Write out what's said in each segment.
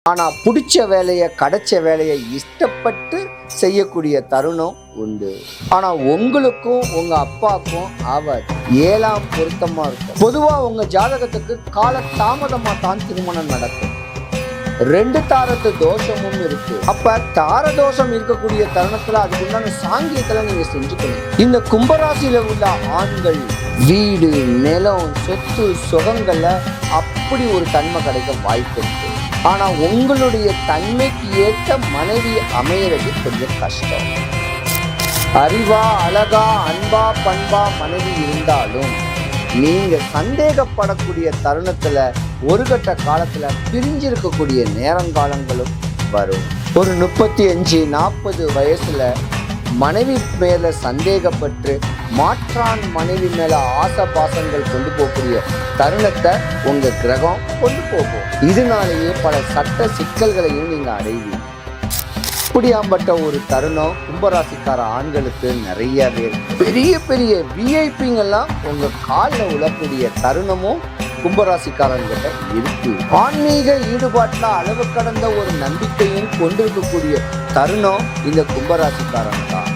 ஆனால் பிடிச்ச வேலையை கிடைச்ச வேலையை இஷ்டப்பட்டு செய்யக்கூடிய தருணம் உண்டு. ஆனால் உங்களுக்கும் உங்கள் அப்பாவுக்கும் அவர் 7ஆம் பொருத்தமாக இருக்கும். பொதுவாக உங்கள் ஜாதகத்துக்கு கால தாமதமாக தான் திருமணம் நடக்கும். 2 தாரத்து தோஷமும் இருக்கு. அப்ப தார தோஷம் இருக்கக்கூடிய தருணத்துல அதுக்குண்டான சாங்கியத்துல நீங்க செஞ்சுக்கணும். இந்த கும்பராசியில உள்ள ஆண்கள் வீடு, நிலம், சொத்து, சுகங்கள்ல அப்படி ஒரு தன்மை கிடைக்க வாய்ப்பு இருக்கு. ஆனா உங்களுடைய தன்மைக்கு ஏற்ற மனைவி அமையறது கொஞ்சம் கஷ்டம். அறிவா, அழகா, அன்பா, பண்பா மனைவி இருந்தாலும் நீங்க சந்தேகப்படக்கூடிய தருணத்துல ஒரு கட்ட காலத்துல பிரிஞ்சிருக்கக்கூடிய நேரங்காலங்களும் வரும். ஒரு 35-40 வயசுல மனைவி மேல சந்தேகப்பட்டு மாற்றான் மனைவி மேல ஆசை பாசங்கள் கொண்டு போகக்கூடிய தருணத்தை உங்க கிரகம் கொண்டு போகும். இதனாலேயே பல சட்ட சிக்கல்களையும் நீங்க அடைவீங்க. அப்படியாம்பட்ட ஒரு தருணம் கும்பராசிக்கார ஆண்களுக்கு நிறையவே இருக்கு. பெரிய பெரிய விஐபிங்கெல்லாம் உங்க காலில் உழக்கூடிய தருணமும் கும்பராசிக்காரங்கிட்ட இருக்கு. ஆன்மீக ஈடுபாட்டில் அளவு கடந்த ஒரு நம்பிக்கையும் கொண்டிருக்கக்கூடிய தருணம் இந்த கும்பராசிக்காரன் தான்.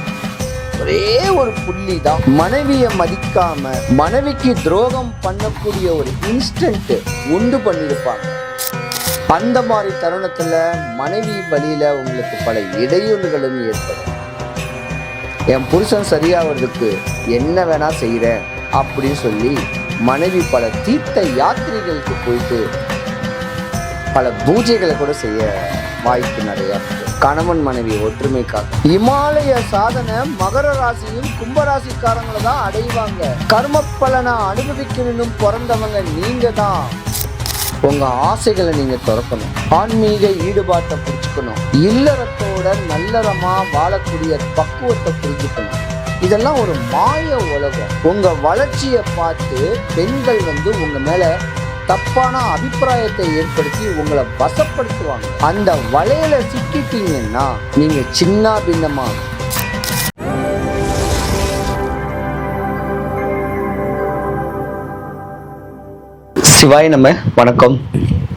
ஒரே ஒரு புள்ளி தான், மனைவியை மதிக்காம மனைவிக்கு துரோகம் பண்ணக்கூடிய ஒரு இன்ஸ்டன்ட் உண்டு பண்ணியிருப்பாங்க. அந்த மாதிரி தருணத்துல மனைவி வழியில உங்களுக்கு பல இடையூறுகளும் ஏற்படும். என் புருஷன் சரியாவதுக்கு என்ன வேணா செய்யறேன் அப்படின்னு சொல்லி மனைவி பல தீர்த்த யாத்திரைகளுக்கு போயிட்டு பல பூஜைகளை கூட செய்ய வாய்ப்பு நிறைய. கணவன் மனைவி ஒற்றுமைக்காக இமாலய சாதனை மகர ராசியும் கும்பராசிக்காரங்களை தான் அடைவாங்க. கர்ம பலனை அனுபவிக்கணும் பிறந்தவங்க நீங்க தான். உங்க ஆசைகளை நீங்க திறக்கணும். ஆன்மீக ஈடுபாட்டை புரிஞ்சுக்கணும். இல்லறத்தோட நல்லறமா வாழக்கூடிய பக்குவத்தை புரிஞ்சுக்கணும். இதெல்லாம் ஒரு மாய உலகம். உங்க வளர்ச்சியை பார்த்து பெண்கள் உங்க மேல தப்பான அபிப்பிராயத்தை ஏற்படுத்தி உங்களை வசப்படுத்துவாங்க. அந்த வலையில சிக்கிட்டீங்கன்னா நீங்க சின்ன பின்னமா. சிவாய் நம்ம வணக்கம்.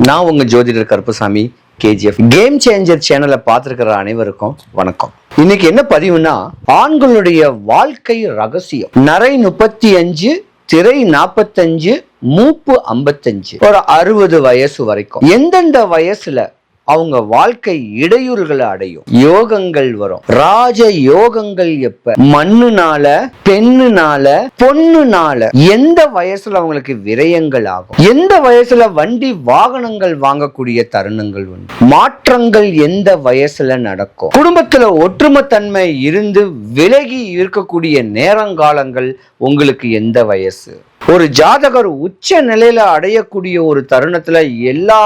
நான் உங்க ஜோதிடர் கருப்புசாமி, KGF கேம் சேஞ்சர் சேனலை பார்த்துருக்கிற அனைவருக்கும் வணக்கம். இன்னைக்கு என்ன பதிவுனா, ஆண்களுடைய வாழ்க்கை ரகசியம். நரை 35, திரை 45, மூப்பு 55, ஒரு 60 வயசு வரைக்கும் எந்தெந்த வயசுல அவங்க வாழ்க்கை இடையூறுகளை அடையும், யோகங்கள் வரும். ராஜ யோகங்கள் எப்ப? மண்ணுனால, பெண்ணுனால, பொண்ணுனால. எந்த வயசுல அவங்களுக்கு விரயங்கள் ஆகும்? எந்த வயசுல வண்டி வாகனங்கள் வாங்கக்கூடிய தருணங்கள் உண்டு? மாற்றங்கள் எந்த வயசுல நடக்கும்? குடும்பத்துல ஒற்றுமைத்தன்மை இருந்து விலகி இருக்கக்கூடிய நேரங்காலங்கள் உங்களுக்கு எந்த வயசு? ஒரு ஜாதகர் உச்ச நிலையில அடையக்கூடிய ஒரு தருணத்துல எல்லா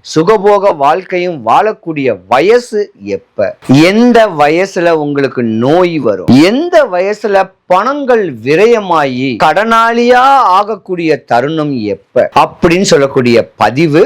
சுகபோக வாழ்க்கையும் வாழக்கூடிய வயசு எப்ப? எந்த வயசுல உங்களுக்கு நோய் வரும்? எந்த வயசுல பணங்கள் விரயமாயி கடனாளியா ஆகக்கூடிய தருணம் எப்ப? அப்படின்னு சொல்லக்கூடிய பதிவு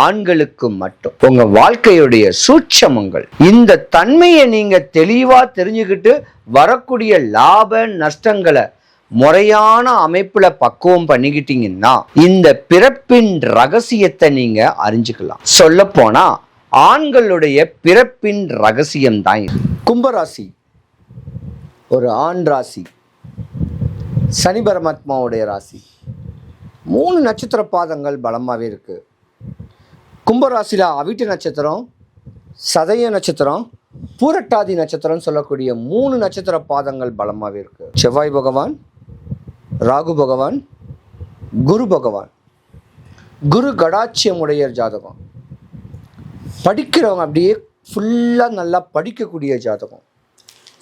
ஆண்களுக்கு மட்டும். உங்க வாழ்க்கையுடைய சூட்சமங்கள், இந்த தன்மையை நீங்க தெளிவா தெரிஞ்சுக்கிட்டு வரக்கூடிய லாப நஷ்டங்களை முறையான அமைப்புல பக்குவம் பண்ணிக்கிட்டீங்கன்னா இந்த பிறப்பின் ரகசியத்தை நீங்க அறிஞ்சுக்கலாம். சொல்ல போனா ஆண்களுடைய பிறப்பின் ரகசியம் தான் இது. கும்பராசி ஒரு ஆண் ராசி, சனி பரமாத்மாவுடைய ராசி. 3 நட்சத்திர பாதங்கள் பலமாவே இருக்கு. கும்பராசியில அவிட்ட நட்சத்திரம், சதய நட்சத்திரம், பூரட்டாதி நட்சத்திரம் சொல்லக்கூடிய 3 நட்சத்திர பாதங்கள் பலமாவே இருக்கு. செவ்வாய் பகவான், ராகு பகவான், குரு பகவான். குரு கடாட்சியமுடைய ஜாதகம். படிக்கிறவங்க அப்படியே ஃபுல்லாக நல்லா படிக்கக்கூடிய ஜாதகம்.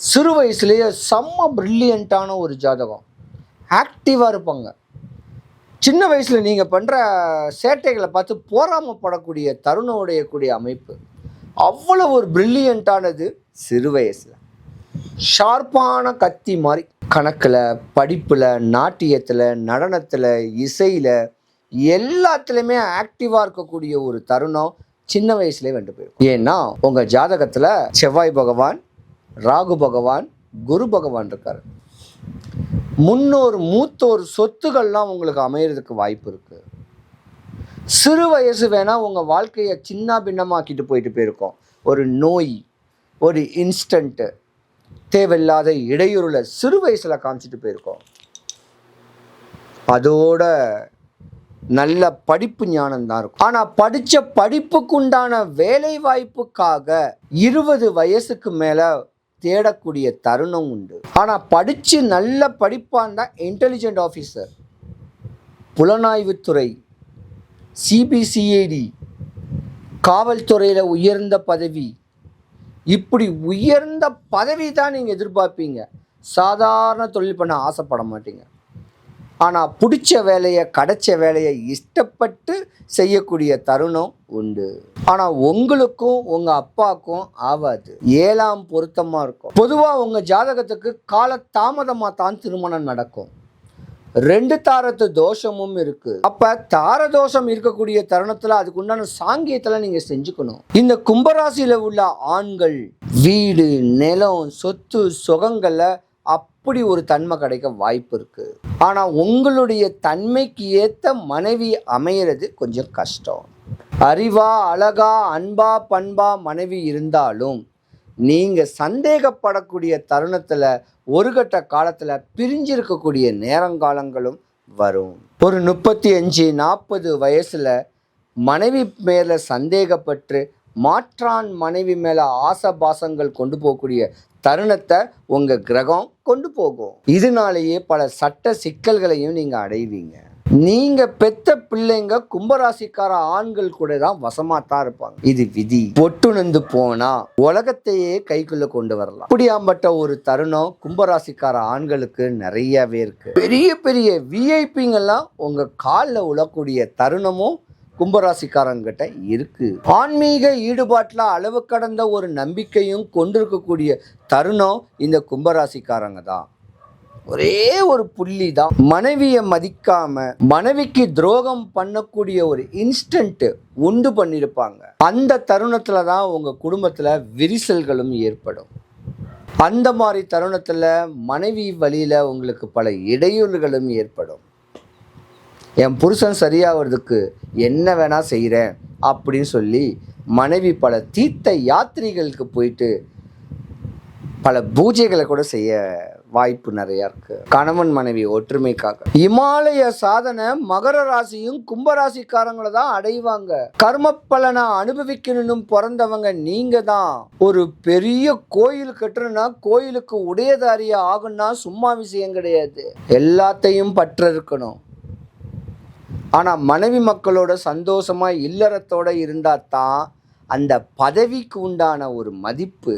சிறு வயசுலேயே செம்ம பிரில்லியண்ட்டான ஒரு ஜாதகம். ஆக்டிவாக இருப்பாங்க. சின்ன வயசில் நீங்கள் பண்ணுற சேட்டைகளை பார்த்து போராமப்படக்கூடிய தருணம் உடையக்கூடிய அமைப்பு. அவ்வளோ ஒரு பிரில்லியண்ட்டானது சிறு வயசில். ஷார்ப்பான கத்தி மாதிரி கணக்கில், படிப்பில், நாட்டியத்தில், நடனத்தில், இசையில் எல்லாத்துலேயுமே ஆக்டிவாக இருக்கக்கூடிய ஒரு தருணம் சின்ன வயசுலேயே வந்து போயிடும். ஏன்னா உங்கள் ஜாதகத்தில் செவ்வாய் பகவான், ராகு பகவான், குரு பகவான் இருக்கார். முன்னோர் மூத்தோர் சொத்துக்கள்லாம் உங்களுக்கு அமையறதுக்கு வாய்ப்பு இருக்குது. சிறு வயசு வேணால் உங்கள் வாழ்க்கையை சின்ன பின்னமாக்கிட்டு போயிட்டு போயிருக்கோம். ஒரு நோய், ஒரு இன்ஸ்டண்ட்டு, தேவையில்லாத இடையூறுல சிறு வயசில் காமிச்சிட்டு போயிருக்கோம். அதோட நல்ல படிப்பு ஞானம் தான் இருக்கும். ஆனால் படித்த படிப்புக்குண்டான வேலை வாய்ப்புக்காக 20 வயசுக்கு மேலே தேடக்கூடிய தருணம் உண்டு. ஆனால் படித்து நல்ல படிப்பான் தான் இன்டெலிஜென்ட் ஆஃபீஸர், புலனாய்வுத்துறை, சிபிசிஐடி, காவல்துறையில் உயர்ந்த பதவி, இப்படி உயர்ந்த பதவி தான் நீங்கள் எதிர்பார்ப்பீங்க. சாதாரண தொழில் பண்ண ஆசைப்பட மாட்டீங்க. ஆனால் பிடிச்ச வேலையை, கிடைச்ச வேலையை இஷ்டப்பட்டு செய்யக்கூடிய தருணம் உண்டு. ஆனால் உங்களுக்கும் உங்கள் அப்பாவுக்கும் ஆகாது. 7ஆம் பொருத்தமாக இருக்கும். பொதுவாக உங்கள் ஜாதகத்துக்கு கால தாமதமாக தான் திருமணம் நடக்கும். 2 தாரத்து தோஷமும் இருக்கு. அப்ப தார தோஷம் இருக்கக்கூடிய தருணத்துல அதுக்கு உண்டான சாங்கியத்துல நீங்க செஞ்சுக்கணும். இந்த கும்பராசியில உள்ள ஆண்கள் வீடு, நிலம், சொத்து, சுகங்கள்ல அப்படி ஒரு தன்மை கிடைக்க வாய்ப்பு இருக்கு. ஆனா உங்களுடைய தன்மைக்கு ஏத்த மனைவி அமையிறது கொஞ்சம் கஷ்டம். அறிவா, அழகா, அன்பா, பண்பா மனைவி இருந்தாலும் நீங்க சந்தேகப்படக்கூடிய தருணத்துல ஒரு கட்ட காலத்துல பிரிஞ்சிருக்கக்கூடிய நேரங்காலங்களும் வரும். ஒரு 35-40 வயசுல மனைவி மேல சந்தேகப்பட்டு மாற்றான் மனைவி மேல ஆசபாசங்கள் கொண்டு போகக்கூடிய தருணத்தை உங்க கிரகம் கொண்டு போகும். இதனாலேயே பல சட்ட சிக்கல்களையும் நீங்க அடைவீங்க. நீங்க பெத்த பிள்ளைங்க கும்பராசிக்கார ஆண்கள் கூட தான் வசமாத்தான் இருப்பாங்க. இது விதி. ஒட்டுணர்ந்து போனா உலகத்தையே கைக்குள்ள கொண்டு வரலாம். அப்படியாம்பட்ட ஒரு தருணம் கும்பராசிக்கார ஆண்களுக்கு நிறையவே இருக்கு. பெரிய பெரிய விஐபிங்கெல்லாம் உங்க காலில் உழக்கூடிய தருணமும் கும்பராசிக்காரங்கிட்ட இருக்கு. ஆன்மீக ஈடுபாட்டில் அளவு கடந்த ஒரு நம்பிக்கையும் கொண்டிருக்கக்கூடிய தருணம் இந்த கும்பராசிக்காரங்க தான். ஒரே ஒரு புள்ளி தான், மனைவியை மதிக்காம மனைவிக்கு துரோகம் பண்ணக்கூடிய ஒரு இன்ஸ்டன்ட் உண்டு பண்ணியிருப்பாங்க. அந்த தருணத்துல தான் உங்க குடும்பத்துல விரிசல்களும் ஏற்படும். அந்த மாதிரி தருணத்துல மனைவி வழியில உங்களுக்கு பல இடையூறுகளும் ஏற்படும். என் புருஷன் சரியாகிறதுக்கு என்ன வேணா செய்கிறேன் அப்படின்னு சொல்லி மனைவி பல தீர்த்த யாத்திரைகளுக்கு போயிட்டு பல பூஜைகளை கூட செய்ய வாய்ப்பு நிறையா இருக்கு. கணவன் மனைவி ஒற்றுமைக்காக இமாலய சாதனை மகர ராசியும் கும்பராசிக்காரங்களை தான் அடைவாங்க. கர்ம பலனை அனுபவிக்கணும்னு பிறந்தவங்க நீங்க தான். ஒரு பெரிய கோயில் கட்டுறதுனா கோயிலுக்கு உடையதாரியா ஆகுன்னா சும்மா விஷயம் கிடையாது. எல்லாத்தையும் பற்ற இருக்கணும். ஆனா மனைவி மக்களோட சந்தோஷமா இல்லறத்தோட இருந்தா தான் அந்த பதவிக்கு உண்டான ஒரு மதிப்பு.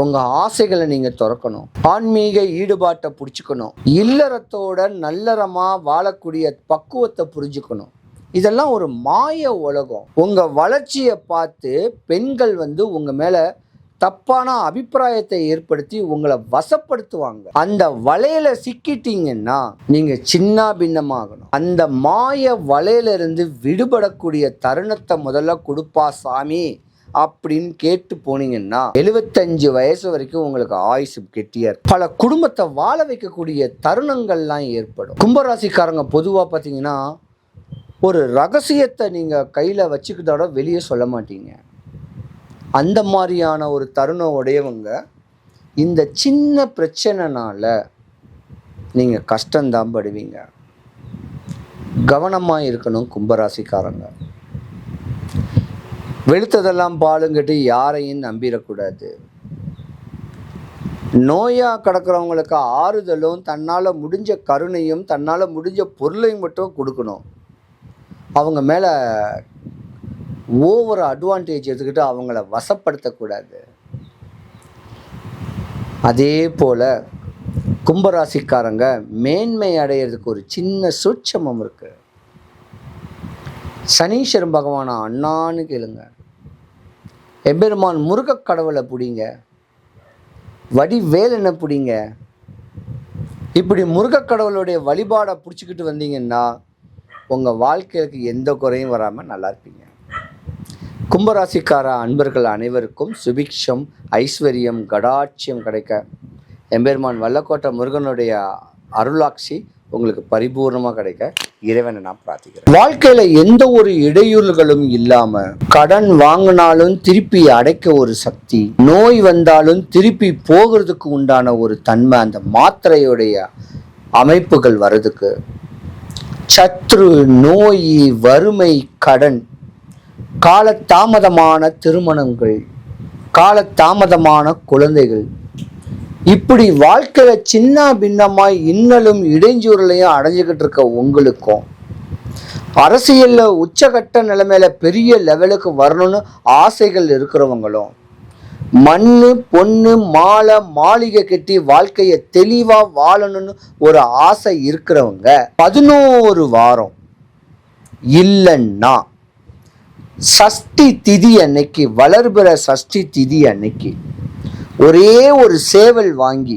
உங்கள் ஆசைகளை நீங்கள் திறக்கணும். ஆன்மீக ஈடுபாட்டை பிடிச்சிக்கணும். இல்லறத்தோட நல்லறமாக வாழக்கூடிய பக்குவத்தை புரிஞ்சுக்கணும். இதெல்லாம் ஒரு மாய உலகம். உங்கள் வளர்ச்சியை பார்த்து பெண்கள் உங்கள் மேலே தப்பான அபிப்பிராயத்தை ஏற்படுத்தி உங்களை வசப்படுத்துவாங்க. அந்த வலையில சிக்கிட்டீங்கன்னா நீங்கள் சின்ன பின்னமாகணும். அந்த மாய வலையிலிருந்து விடுபடக்கூடிய தருணத்தை முதல்ல கொடுப்பா சாமி அப்படின்னு கேட்டு போனீங்கன்னா 75 வயசு வரைக்கும் உங்களுக்கு ஆயுசு கெட்டியா இருக்கு. பல குடும்பத்தை வாழ வைக்கக்கூடிய தருணங்கள்லாம் ஏற்படும். கும்பராசிக்காரங்க பொதுவாக பார்த்தீங்கன்னா ஒரு ரகசியத்தை நீங்கள் கையில் வச்சுக்கிறதோட வெளியே சொல்ல மாட்டீங்க. அந்த மாதிரியான ஒரு தருணம் உடையவங்க இந்த சின்ன பிரச்சனைனால நீங்கள் கஷ்டம்தான் படுவீங்க. கவனமாக இருக்கணும் கும்பராசிக்காரங்க. வெளுத்ததெல்லாம் பாலுங்கட்டி யாரையும் நம்பிடக்கூடாது. நோயாக கிடக்கிறவங்களுக்கு ஆறுதலும் தன்னால் முடிஞ்ச கருணையும் தன்னால் முடிஞ்ச பொருளையும் மட்டும் கொடுக்கணும். அவங்க மேலே ஓவர் அட்வான்டேஜ் எடுத்துக்கிட்டு அவங்கள வசப்படுத்தக்கூடாது. அதே போல் கும்பராசிக்காரங்க மேன்மை அடையிறதுக்கு ஒரு சின்ன சூட்சமம் இருக்குது. சனீஸ்வரன் பகவானா அண்ணான்னு கேளுங்க. எம்பெருமான் முருகக் கடவுளை பிடிங்க, வடிவேலனை பிடிங்க. இப்படி முருகக் கடவுளுடைய வழிபாடை பிடிச்சிக்கிட்டு வந்தீங்கன்னா உங்கள் வாழ்க்கைக்கு எந்த குறையும் வராமல் நல்லா இருப்பீங்க. கும்பராசிக்கார அன்பர்கள் அனைவருக்கும் சுபிக்ஷம், ஐஸ்வர்யம், கடாட்சியம் கிடைக்க எம்பெருமான் வல்லக்கோட்டை முருகனுடைய அருளாட்சி உங்களுக்கு பரிபூர்ணமாக கிடைக்க இறைவனை நான் பிரார்த்திக்கிறேன். வாழ்க்கையில் எந்த ஒரு இடையூறுகளும் இல்லாமல் கடன் வாங்கினாலும் திருப்பி அடைக்க ஒரு சக்தி, நோய் வந்தாலும் திருப்பி போகிறதுக்கு உண்டான ஒரு தன்மை, அந்த மாத்திரையுடைய அமைப்புகள் வர்றதுக்கு, சத்ரு, நோய், வறுமை, கடன், காலதாமதமான திருமணங்கள், காலதாமதமான குழந்தைகள், இப்படி வாழ்க்கையில சின்ன பின்னமாய் இன்னலும் இடைஞ்சூரலையும் அடைஞ்சுக்கிட்டு இருக்க உங்களுக்கும், அரசியல்ல உச்சகட்ட நிலைமையில பெரிய லெவலுக்கு வரணும்னு ஆசைகள் இருக்கிறவங்களும், மண்ணு பொண்ணு மாலை மாளிகை கட்டி வாழ்க்கையை தெளிவா வாழணும்னு ஒரு ஆசை இருக்கிறவங்க 11 வாரம் இல்லைன்னா சஷ்டி திதி அன்னைக்கு, வளர்பிற சஷ்டி திதி அன்னைக்கு ஒரே ஒரு சேவல் வாங்கி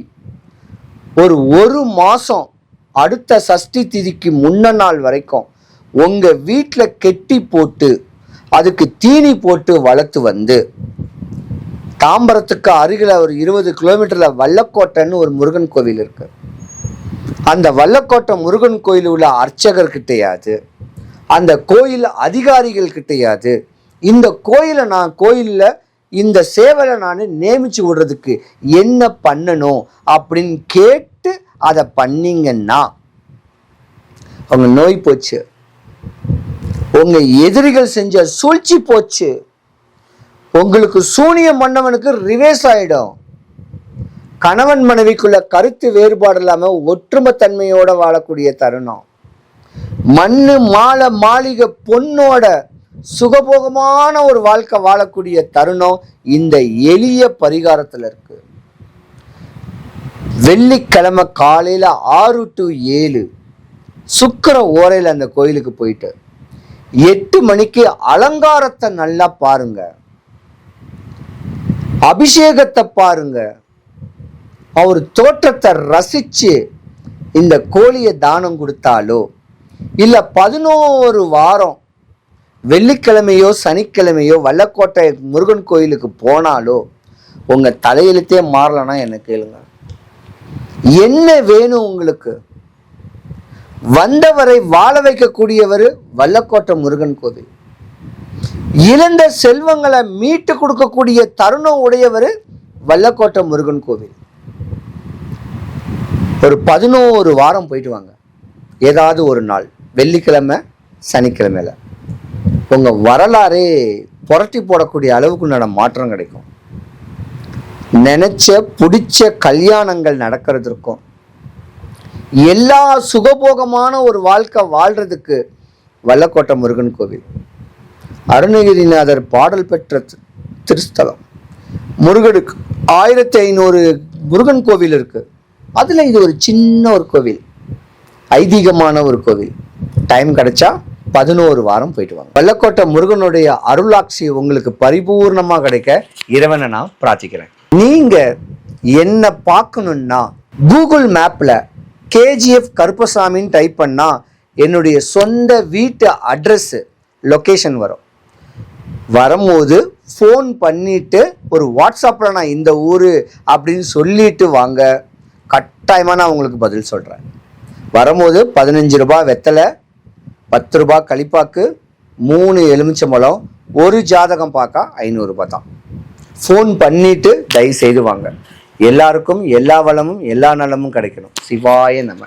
ஒரு மாசம் அடுத்த சஷ்டி திதிக்கு முன்ன நாள் வரைக்கும் உங்க வீட்டில் கெட்டி போட்டு அதுக்கு தீனி போட்டு வளர்த்து வந்து, தாம்பரத்துக்கு அருகில் ஒரு 20 கிலோமீட்டர்ல வல்லக்கோட்டைன்னு ஒரு முருகன் கோவில் இருக்கு. அந்த வல்லக்கோட்டை முருகன் கோயில் உள்ள அர்ச்சகர் கிட்டையாது, அந்த கோயில் அதிகாரிகள் கிட்டையாது, இந்த கோயிலில் இந்த சேவலை நான் நியமிச்சு விடுறதுக்கு என்ன பண்ணணும் அப்படின்னு கேட்டு அதை பண்ணீங்கன்னா உங்க நோய் போச்சு, உங்க எதிரிகள் செஞ்ச சூழ்ச்சி போச்சு, உங்களுக்கு சூனியம் பண்ணவனுக்கு ரிவேஸ் ஆயிடும், கணவன் மனைவிக்குள்ள கருத்து வேறுபாடு இல்லாம ஒற்றுமைத்தன்மையோட வாழக்கூடிய தருணம், மண்ணு மாலை மாளிகை பொண்ணோட சுகபோகமான ஒரு வாழ்க்கை வாழக்கூடிய தருணம் இந்த எளிய பரிகாரத்தில் இருக்கு. வெள்ளிக்கிழமை காலையில 6 to 7 சுக்கிர ஓரையில் அந்த கோயிலுக்கு போயிட்டு 8 மணிக்கு அலங்காரத்தை நல்லா பாருங்க, அபிஷேகத்தை பாருங்க, அவர் தோற்றத்தை ரசிச்சு இந்த கோழியை தானம் கொடுத்தாலோ இல்ல 11 வாரம் வெள்ளிக்கிழமையோ சனிக்கிழமையோ வல்லக்கோட்டை முருகன் கோயிலுக்கு போனாலோ உங்க தலையெழுத்தே மாறலன்னா என்ன கேளுங்க. என்ன வேணும் உங்களுக்கு? வந்தவரை வாழ வைக்கக்கூடியவர் வல்லக்கோட்டை முருகன் கோவில், இழந்த செல்வங்களை மீட்டு கொடுக்கக்கூடிய தருணம் உடையவர் வல்லக்கோட்டை முருகன் கோவில். ஒரு 11 வாரம் போயிட்டு வாங்க, ஏதாவது ஒரு நாள் வெள்ளிக்கிழமை சனிக்கிழமையில உங்க வரலாறே புரட்டி போடக்கூடிய அளவுக்கு மாற்றம் கிடைக்கும். நினைச்ச பிடிச்ச கல்யாணங்கள் நடக்கிறதுக்கும், எல்லா சுகபோகமான ஒரு வாழ்க்கை வாழ்றதுக்கு வல்லக்கோட்டை முருகன் கோவில், அருணகிரிநாதர் பாடல் பெற்ற திருஸ்தலம், முருகனுக்கு 1500 முருகன் கோவில் இருக்கு. அதுல இது ஒரு சின்ன ஒரு கோவில், ஐதீகமான ஒரு கோவில். டைம் கிடைச்சா 11 வாரம் போயிட்டு வாங்க. வல்லக்கோட்டை முருகனுடைய அருளாட்சி உங்களுக்கு பரிபூர்ணமாக கிடைக்க இறைவனை நான் பிரார்த்திக்கிறேன். நீங்க என்ன பார்க்கணும்னா கூகுள் மேப்ல KGF கருப்பசாமின்னு டைப் பண்ணா என்னுடைய சொந்த வீட்டு அட்ரஸ் லொகேஷன் வரும். வரும்போது ஃபோன் பண்ணிட்டு ஒரு வாட்ஸ்அப்ல நான் இந்த ஊரு அப்படின்னு சொல்லிட்டு வாங்க, கட்டாயமா நான் உங்களுக்கு பதில் சொல்றேன். வரும்போது 15 ரூபாய் வெத்தலை, 10 ரூபாய் களிப்பாக்கு, 3 எலுமிச்சம்பழம், ஒரு ஜாதகம் பார்க்க 500 ரூபாய் தான். ஃபோன் பண்ணிட்டு தயவு செய்து வாங்க. எல்லாருக்கும் எல்லா வளமும் எல்லா நலமும் கிடைக்கணும். சிவாய நம.